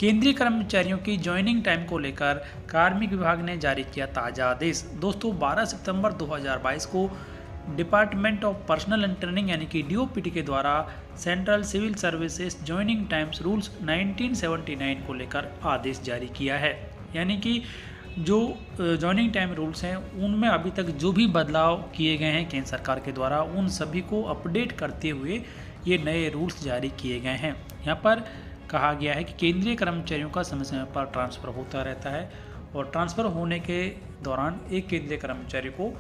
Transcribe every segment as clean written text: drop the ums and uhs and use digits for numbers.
केंद्रीय कर्मचारियों की ज्वाइनिंग टाइम को लेकर कार्मिक विभाग ने जारी किया ताज़ा आदेश। दोस्तों 12 सितंबर 2022 को department of personnel and training यानी कि डीओपीटी के द्वारा central civil services joining times rules 1979 को लेकर आदेश जारी किया है। यानी कि जो ज्वाइनिंग टाइम रूल्स हैं उनमें अभी तक जो भी बदलाव किए गए हैं केंद्र सरकार के द्वारा उन सभी को अपडेट करते हुए ये नए रूल्स जारी किए गए हैं। यहाँ पर कहा गया है कि केंद्रीय कर्मचारियों का समय समय पर ट्रांसफ़र होता रहता है और ट्रांसफ़र होने के दौरान एक केंद्रीय कर्मचारी को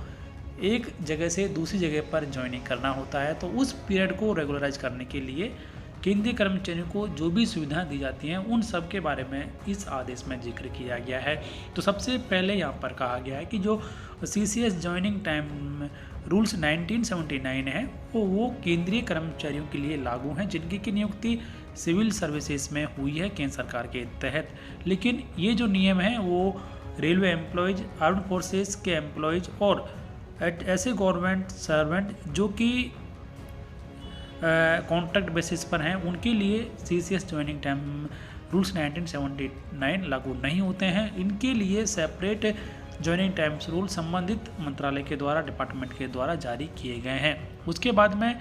एक जगह से दूसरी जगह पर ज्वाइनिंग करना होता है। तो उस पीरियड को रेगुलराइज करने के लिए केंद्रीय कर्मचारियों को जो भी सुविधाएं दी जाती हैं उन सब के बारे में इस आदेश में जिक्र किया गया है। तो सबसे पहले यहाँ पर कहा गया है कि जो CCS ज्वाइनिंग टाइम रूल्स 1979 है वो केंद्रीय कर्मचारियों के लिए लागू हैं जिनकी की नियुक्ति सिविल सर्विसेज में हुई है केंद्र सरकार के तहत। लेकिन ये जो नियम हैं वो रेलवे एम्प्लॉयज़, आर्म्ड फोर्सेस के एम्प्लॉयज़ और ऐसे गवर्नमेंट सर्वेंट जो कि कॉन्ट्रैक्ट बेसिस पर हैं उनके लिए CCS ज्वाइनिंग टाइम रूल्स 1979 लागू नहीं होते हैं। इनके लिए सेपरेट ज्वाइनिंग टाइम्स रूल संबंधित मंत्रालय के द्वारा, डिपार्टमेंट के द्वारा जारी किए गए हैं। उसके बाद में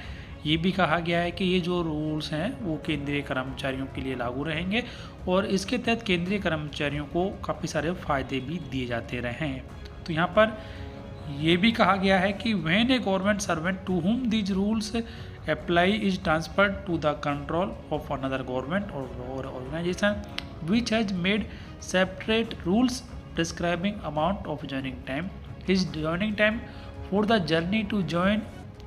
ये भी कहा गया है कि ये जो रूल्स हैं वो केंद्रीय कर्मचारियों के लिए लागू रहेंगे और इसके तहत केंद्रीय कर्मचारियों को काफ़ी सारे फायदे भी दिए जाते रहे हैं। तो यहाँ पर ये भी कहा गया है कि when a government servant to whom these rules apply is transferred to the control of another government or organisation which has made separate rules prescribing amount of joining time, his joining time for the journey to join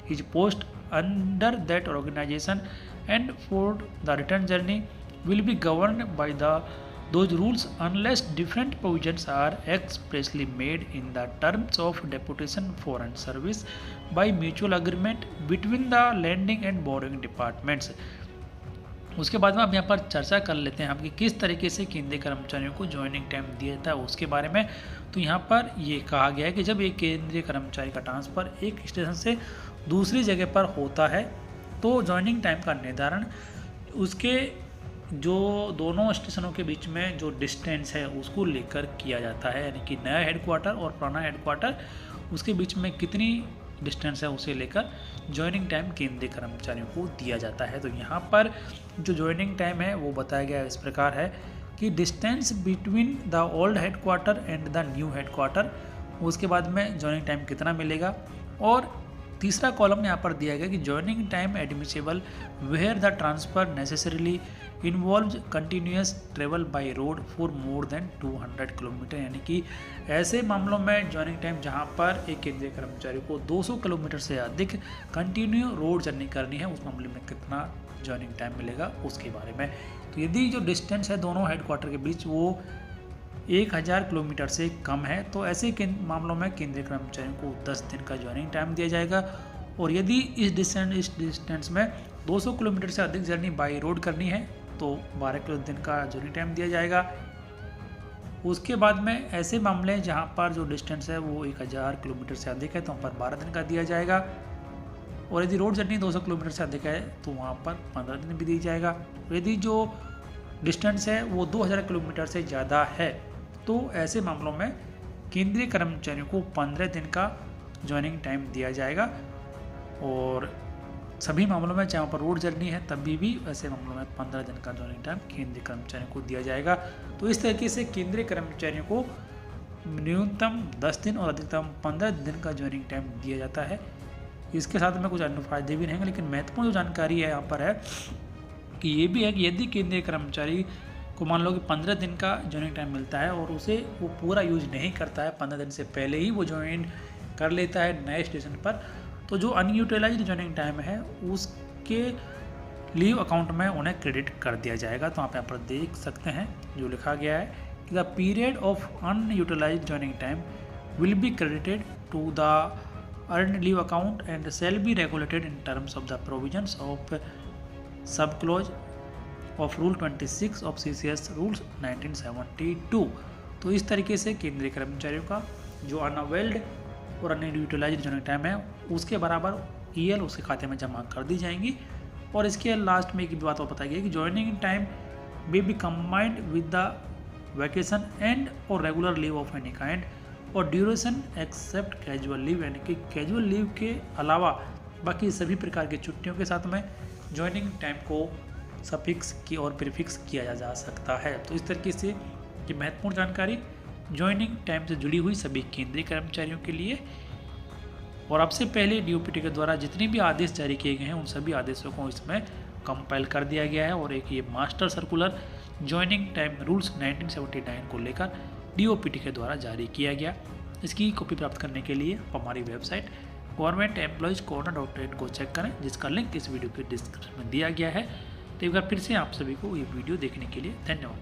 his post under that organization and for the return journey will be governed by those rules unless different provisions are expressly made in the terms of deputation foreign service by mutual agreement between the lending and borrowing departments। उसके बाद में अब यहाँ पर चर्चा कर लेते हैं हम कि किस तरीके से केंद्रीय कर्मचारियों को ज्वाइनिंग टाइम दिया जाता है उसके बारे में। तो यहाँ पर ये कहा गया है कि जब एक केंद्रीय कर्मचारी का ट्रांसफ़र एक स्टेशन से दूसरी जगह पर होता है तो ज्वाइनिंग टाइम का निर्धारण उसके जो दोनों स्टेशनों के बीच में जो डिस्टेंस है उसको लेकर किया जाता है। यानी कि नया हेडक्वार्टर और पुराना हेडक्वार्टर उसके बीच में कितनी डिस्टेंस है उसे लेकर ज्वाइनिंग टाइम केंद्रीय कर्मचारियों को दिया जाता है। तो यहाँ पर जो ज्वाइनिंग टाइम है वो बताया गया इस प्रकार है कि distance between the old headquarter and the new headquarter, उसके बाद में ज्वाइनिंग टाइम कितना मिलेगा। और तीसरा कॉलम यहाँ पर दिया गया कि joining time admissible where the transfer necessarily involves continuous travel by road for more than 200 kilometre. यानी कि ऐसे मामलों में ज्वाइनिंग टाइम जहाँ पर एक केंद्रीय कर्मचारी को 200 किलोमीटर से अधिक कंटिन्यू रोड जर्नी करनी है उस मामले में कितना ज्वाइनिंग टाइम मिलेगा उसके बारे में। तो यदि जो डिस्टेंस है दोनों हेडक्वार्टर के बीच वो 1000 किलोमीटर से कम है तो ऐसे मामलों में केंद्रीय कर्मचारियों को 10 दिन का ज्वाइनिंग टाइम दिया जाएगा। और यदि इस डिस्टेंस में 200 किलोमीटर से अधिक जर्नी बाई रोड करनी है तो 12 दिन का ज्वाइनिंग टाइम दिया जाएगा। उसके बाद में ऐसे मामले जहां पर जो डिस्टेंस है वो 1000 किलोमीटर से अधिक है तो वहाँ पर 12 दिन का दिया जाएगा। और यदि रोड जर्नी 200 किलोमीटर से अधिक है तो वहाँ पर 15 दिन भी दिया जाएगा। यदि जो डिस्टेंस है वो 2000 किलोमीटर से ज़्यादा है तो ऐसे मामलों में केंद्रीय कर्मचारियों को 15 दिन का ज्वाइनिंग टाइम दिया जाएगा। और सभी मामलों में चाहे वहाँ पर रोड जर्नी है तभी भी ऐसे मामलों में 15 दिन का ज्वाइनिंग टाइम केंद्रीय कर्मचारियों को दिया जाएगा। तो इस तरीके से केंद्रीय कर्मचारियों को न्यूनतम 10 दिन और अधिकतम 15 दिन का ज्वाइनिंग टाइम दिया जाता है। इसके साथ में कुछ अन्य फायदे भी रहेंगे, लेकिन महत्वपूर्ण जो जानकारी है यहाँ पर है कि ये भी है कि यदि केंद्रीय कर्मचारी को मान लो कि 15 दिन का ज्वाइनिंग टाइम मिलता है और उसे वो पूरा यूज नहीं करता है, 15 दिन से पहले ही वो ज्वाइन कर लेता है नए स्टेशन पर, तो जो अनयूटिलाइज्ड ज्वाइनिंग टाइम है उसके लीव अकाउंट में उन्हें क्रेडिट कर दिया जाएगा। तो आप यहाँ पर देख सकते हैं जो लिखा गया है कि the period of unutilised joining time will be credited to the earn leave account and shall be regulated in terms of the provisions of sub clause of rule 26 of CCS rules 1972। तो इस तरीके से केंद्रीय कर्मचारियों का जो unavailed और unutilised joining time है उसके बराबर उसके खाते में जमा कर दी जाएंगी। और इसके लास्ट में एक बात और बताई गई कि joining time may be combined with the vacation and or regular leave of any kind और ड्यूरेशन एक्सेप्ट कैजुअल लीव, यानी कि कैजुअल लीव के अलावा बाकी सभी प्रकार की छुट्टियों के साथ में ज्वाइनिंग टाइम को सफिक्स की और प्रीफिक्स किया जा सकता है। तो इस तरीके से ये महत्वपूर्ण जानकारी ज्वाइनिंग टाइम से जुड़ी हुई सभी केंद्रीय कर्मचारियों के लिए। और अब से पहले डीओपीटी के द्वारा जितने भी आदेश जारी किए गए हैं उन सभी आदेशों को इसमें कंपाइल कर दिया गया है और एक ये master circular joining time rules 1979 को लेकर डीओपीटी के द्वारा जारी किया गया। इसकी कॉपी प्राप्त करने के लिए आप हमारी वेबसाइट governmentemplloyeescorner.in को चेक करें, जिसका लिंक इस वीडियो के डिस्क्रिप्शन में दिया गया है। तो एक बार फिर से आप सभी को ये वीडियो देखने के लिए धन्यवाद।